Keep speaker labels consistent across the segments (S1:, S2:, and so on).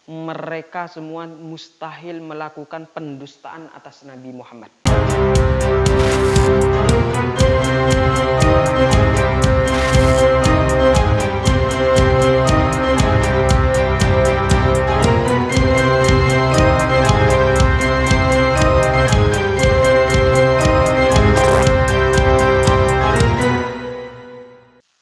S1: mereka semua mustahil melakukan pendustaan atas Nabi Muhammad.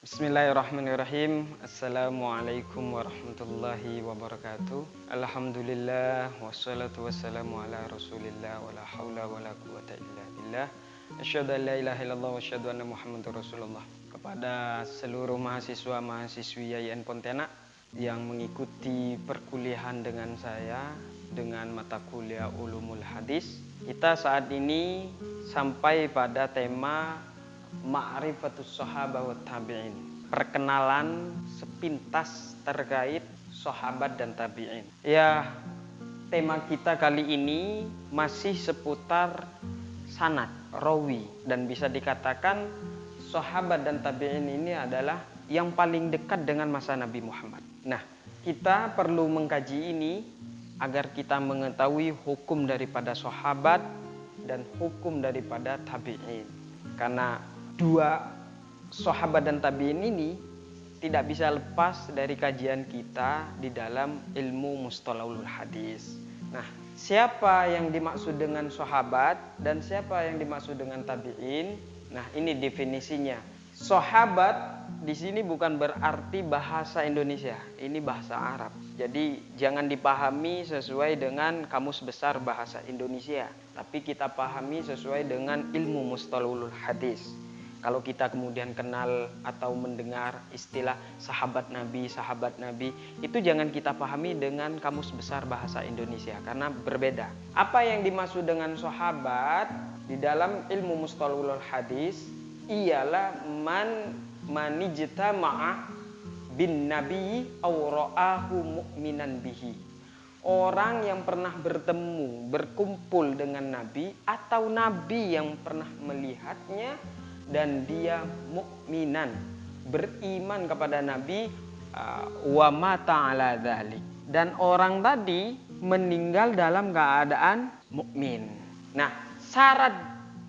S1: Bismillahirrahmanirrahim. Assalamualaikum warahmatullahi wabarakatuh. Alhamdulillah wassalatu wassalamu ala Rasulillah wala haula wala quwata illa billah. Asyhadu an la ilaha illallah wa asyhadu anna Muhammadar Rasulullah. Kepada seluruh mahasiswa-mahasiswi Yayan Pontianak yang mengikuti perkuliahan dengan saya dengan mata kuliah Ulumul Hadis, kita saat ini sampai pada tema Ma'rifatus Sahabah wa Tabi'in. Perkenalan sepintas terkait sahabat dan tabi'in. Ya, tema kita kali ini masih seputar sanad, rawi, dan bisa dikatakan sahabat dan tabi'in ini adalah yang paling dekat dengan masa Nabi Muhammad. Nah, kita perlu mengkaji ini agar kita mengetahui hukum daripada sahabat dan hukum daripada tabi'in. Karena dua sahabat dan tabi'in ini tidak bisa lepas dari kajian kita di dalam ilmu mustalahul hadis. Nah, siapa yang dimaksud dengan sahabat dan siapa yang dimaksud dengan tabi'in? Nah, ini definisinya. Sahabat di sini bukan berarti bahasa Indonesia, ini bahasa Arab. Jadi jangan dipahami sesuai dengan kamus besar bahasa Indonesia, tapi kita pahami sesuai dengan ilmu mustalahul hadis. Kalau kita kemudian kenal atau mendengar istilah sahabat Nabi, itu jangan kita pahami dengan kamus besar bahasa Indonesia karena berbeda. Apa yang dimaksud dengan sahabat di dalam ilmu mustalahul hadis ialah manijtama'a bin nabi aw ra'ahu mu'minan bihi. Orang yang pernah bertemu, berkumpul dengan Nabi atau Nabi yang pernah melihatnya dan dia mukminan, beriman kepada Nabi, wa mata ala dzalik, dan orang tadi meninggal dalam keadaan mukmin. Nah, syarat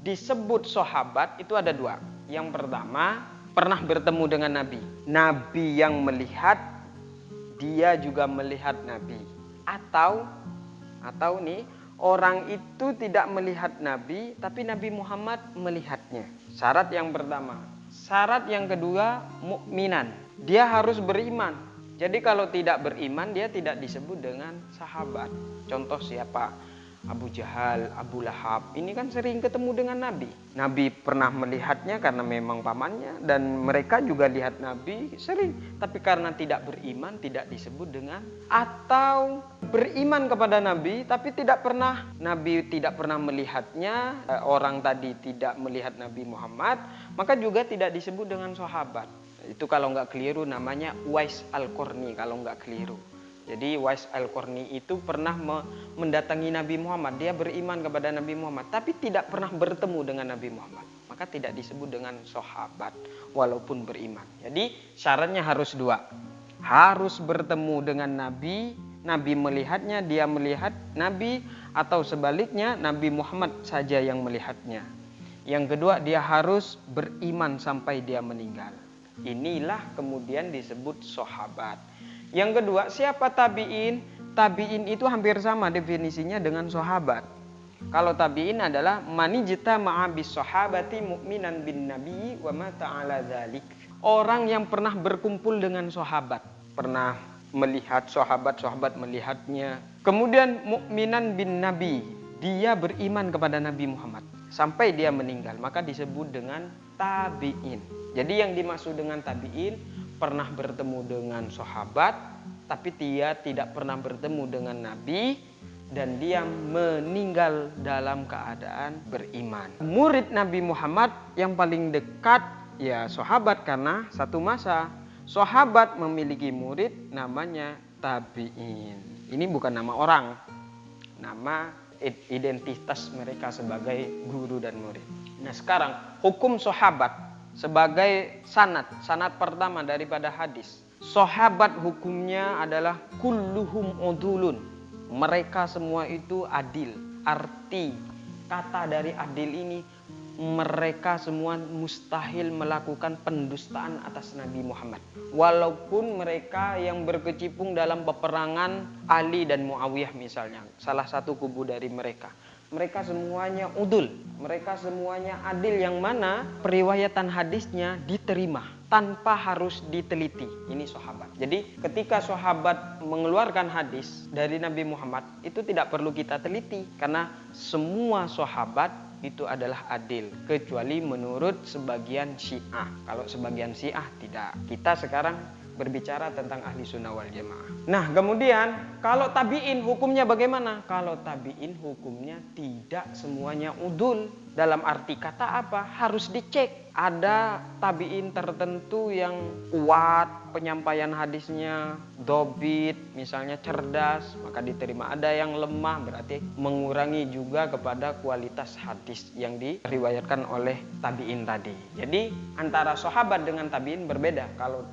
S1: disebut sahabat itu ada dua. Yang pertama, pernah bertemu dengan Nabi. Nabi yang melihat, dia juga melihat Nabi. Atau nih, orang itu tidak melihat Nabi, tapi Nabi Muhammad melihatnya. Syarat yang pertama. Syarat yang kedua, mukminan. Dia harus beriman. Jadi kalau tidak beriman, dia tidak disebut dengan sahabat. Contoh siapa? Abu Jahal, Abu Lahab. Ini kan sering ketemu dengan Nabi. Nabi pernah melihatnya karena memang pamannya. Dan mereka juga lihat Nabi sering. Tapi karena tidak beriman, tidak disebut dengan. Atau beriman kepada Nabi, tapi Nabi tidak pernah melihatnya. Orang tadi tidak melihat Nabi Muhammad. Maka juga tidak disebut dengan sahabat. Itu kalau nggak keliru namanya Uwais Al-Qarni kalau nggak keliru. Jadi Uwais Al-Qarni itu pernah mendatangi Nabi Muhammad. Dia beriman kepada Nabi Muhammad, tapi tidak pernah bertemu dengan Nabi Muhammad. Maka tidak disebut dengan sahabat, walaupun beriman. Jadi syaratnya harus dua. Harus bertemu dengan Nabi, Nabi melihatnya, dia melihat Nabi, atau sebaliknya Nabi Muhammad saja yang melihatnya. Yang kedua, dia harus beriman sampai dia meninggal. Inilah kemudian disebut sahabat. Yang kedua, siapa tabi'in? Tabi'in itu hampir sama definisinya dengan sahabat. Kalau tabi'in adalah manijtama'a bis sahabati mu'minan bin nabi wa mata ala dzalik. Orang yang pernah berkumpul dengan sahabat, pernah melihat sahabat melihatnya. Kemudian mu'minan bin nabi, dia beriman kepada Nabi Muhammad sampai dia meninggal, maka disebut dengan tabi'in. Jadi yang dimaksud dengan tabi'in pernah bertemu dengan sahabat, tapi dia tidak pernah bertemu dengan Nabi, dan dia meninggal dalam keadaan beriman. Murid Nabi Muhammad yang paling dekat ya sahabat, karena satu masa sahabat memiliki murid namanya tabi'in. Ini bukan nama orang, nama identitas mereka sebagai guru dan murid. Nah, sekarang hukum sahabat sebagai sanad pertama daripada hadis. Sahabat hukumnya adalah kulluhum udulun. Mereka semua itu adil. Arti kata dari adil ini, mereka semua mustahil melakukan pendustaan atas Nabi Muhammad. Walaupun mereka yang berkecimpung dalam peperangan Ali dan Muawiyah misalnya, salah satu kubu dari mereka. Mereka semuanya udul, mereka semuanya adil, yang mana periwayatan hadisnya diterima tanpa harus diteliti. Ini sahabat. Jadi ketika sahabat mengeluarkan hadis dari Nabi Muhammad, itu tidak perlu kita teliti, karena semua sahabat itu adalah adil, kecuali menurut sebagian Syiah. Kalau sebagian Syiah tidak. Kita sekarang berbicara tentang ahli sunnah wal jamaah. Nah, kemudian kalau tabi'in hukumnya bagaimana? Kalau tabi'in hukumnya tidak semuanya udul. Dalam arti kata apa? Harus dicek. Ada tabi'in tertentu yang kuat penyampaian hadisnya, dobit, misalnya cerdas, maka diterima. Ada yang lemah, berarti mengurangi juga kepada kualitas hadis yang diriwayatkan oleh tabi'in tadi. Jadi antara sahabat dengan tabi'in berbeda. Kalau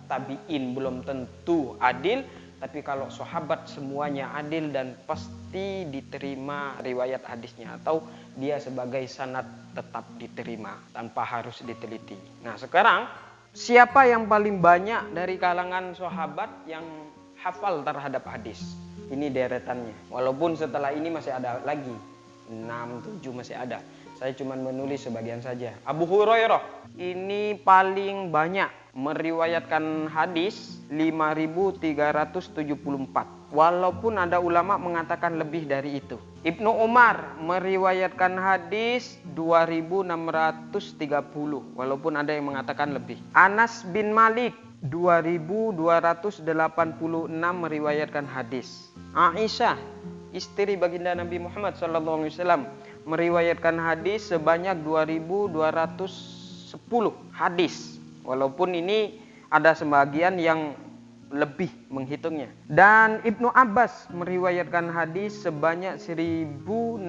S1: tabi'in belum tentu adil, tapi kalau sahabat semuanya adil dan pasti diterima riwayat hadisnya, atau dia sebagai sanad tetap diterima tanpa harus diteliti. Nah, sekarang siapa yang paling banyak dari kalangan sahabat yang hafal terhadap hadis? Ini deretannya. Walaupun setelah ini masih ada lagi 6, 7 masih ada. Saya cuma menulis sebagian saja. Abu Hurairah ini paling banyak meriwayatkan hadis 5.374. Walaupun ada ulama mengatakan lebih dari itu. Ibnu Umar meriwayatkan hadis 2.630. Walaupun ada yang mengatakan lebih. Anas bin Malik 2.286 meriwayatkan hadis. Aisyah, istri baginda Nabi Muhammad SAW, meriwayatkan hadis sebanyak 2.210 hadis. Walaupun ini ada sebagian yang lebih menghitungnya. Dan Ibnu Abbas meriwayatkan hadis sebanyak 1.660.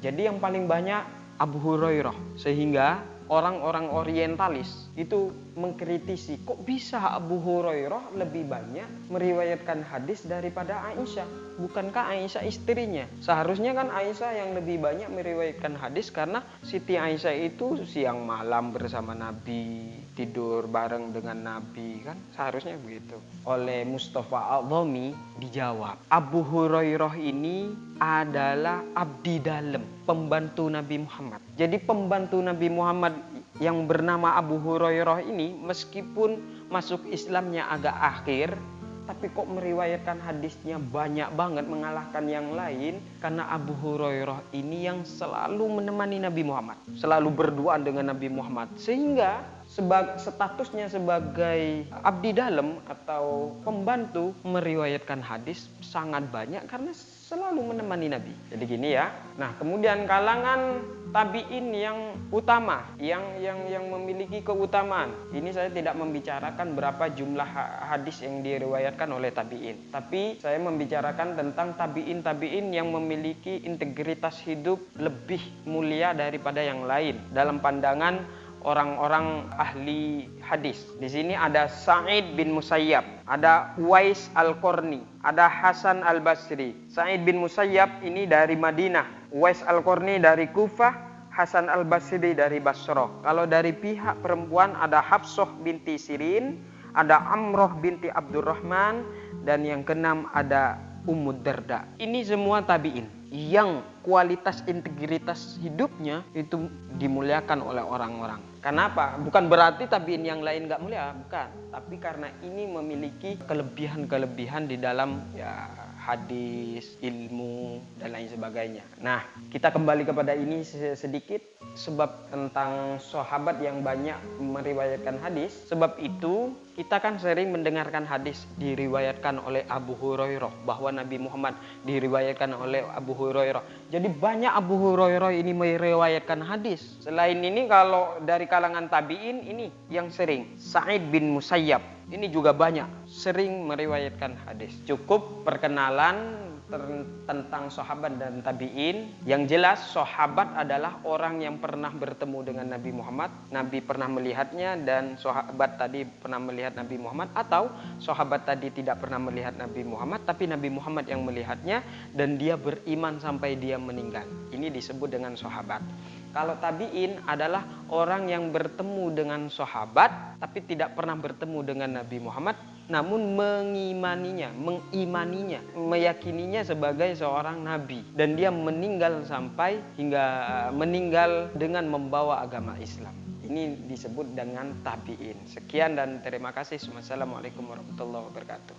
S1: Jadi yang paling banyak Abu Hurairah. Sehingga orang-orang orientalis itu mengkritisi, kok bisa Abu Hurairah lebih banyak meriwayatkan hadis daripada Aisyah? Bukankah Aisyah istrinya? Seharusnya kan Aisyah yang lebih banyak meriwayatkan hadis, karena Siti Aisyah itu siang malam bersama Nabi, tidur bareng dengan Nabi, kan seharusnya begitu. Oleh Mustafa Al-Dhami dijawab, Abu Hurairah ini adalah abdi dalam, pembantu Nabi Muhammad. Jadi pembantu Nabi Muhammad yang bernama Abu Hurairah ini, meskipun masuk Islamnya agak akhir, tapi kok meriwayatkan hadisnya banyak banget, mengalahkan yang lain, karena Abu Hurairah ini yang selalu menemani Nabi Muhammad, selalu berduaan dengan Nabi Muhammad, sehingga statusnya sebagai abdi dalam atau pembantu meriwayatkan hadis sangat banyak karena selalu menemani Nabi. Jadi gini ya. Nah, kemudian kalangan tabi'in yang utama, yang memiliki keutamaan. Ini saya tidak membicarakan berapa jumlah hadis yang diriwayatkan oleh tabi'in, tapi saya membicarakan tentang tabi'in yang memiliki integritas hidup lebih mulia daripada yang lain dalam pandangan orang-orang ahli hadis. Di sini ada Sa'id bin Musayyab, ada Uwais Al-Qarni, ada Hasan Al-Basri. Sa'id bin Musayyab ini dari Madinah, Uwais Al-Qarni dari Kufah, Hasan Al-Basri dari Basrah. Kalau dari pihak perempuan ada Hafsah binti Sirin, ada Amroh binti Abdurrahman, dan yang keenam ada Ummu Darda. Ini semua tabi'in yang kualitas integritas hidupnya itu dimuliakan oleh orang-orang. Kenapa? Bukan berarti tabi'in yang lain gak mulia, bukan. Tapi karena ini memiliki kelebihan-kelebihan di dalam hadis, ilmu, dan lain sebagainya. Nah, kita kembali kepada ini sedikit, sebab tentang sahabat yang banyak meriwayatkan hadis. Sebab itu kita kan sering mendengarkan hadis diriwayatkan oleh Abu Hurairah, bahwa Nabi Muhammad diriwayatkan oleh Abu Hurairah. Jadi banyak Abu Hurairah ini meriwayatkan hadis. Selain ini, kalau dari kalangan tabi'in ini yang sering Sa'id bin Musayyab ini juga banyak sering meriwayatkan hadis. Cukup perkenalan tentang sahabat dan tabi'in. Yang jelas sahabat adalah orang yang pernah bertemu dengan Nabi Muhammad, Nabi pernah melihatnya, dan sahabat tadi pernah melihat Nabi Muhammad, atau sahabat tadi tidak pernah melihat Nabi Muhammad tapi Nabi Muhammad yang melihatnya dan dia beriman sampai dia meninggal. Ini disebut dengan sahabat. Kalau tabi'in adalah orang yang bertemu dengan sahabat tapi tidak pernah bertemu dengan Nabi Muhammad, namun mengimaninya, meyakininya sebagai seorang nabi, dan dia meninggal sampai hingga meninggal dengan membawa agama Islam. Ini disebut dengan tabi'in. Sekian dan terima kasih. Wassalamualaikum warahmatullahi wabarakatuh.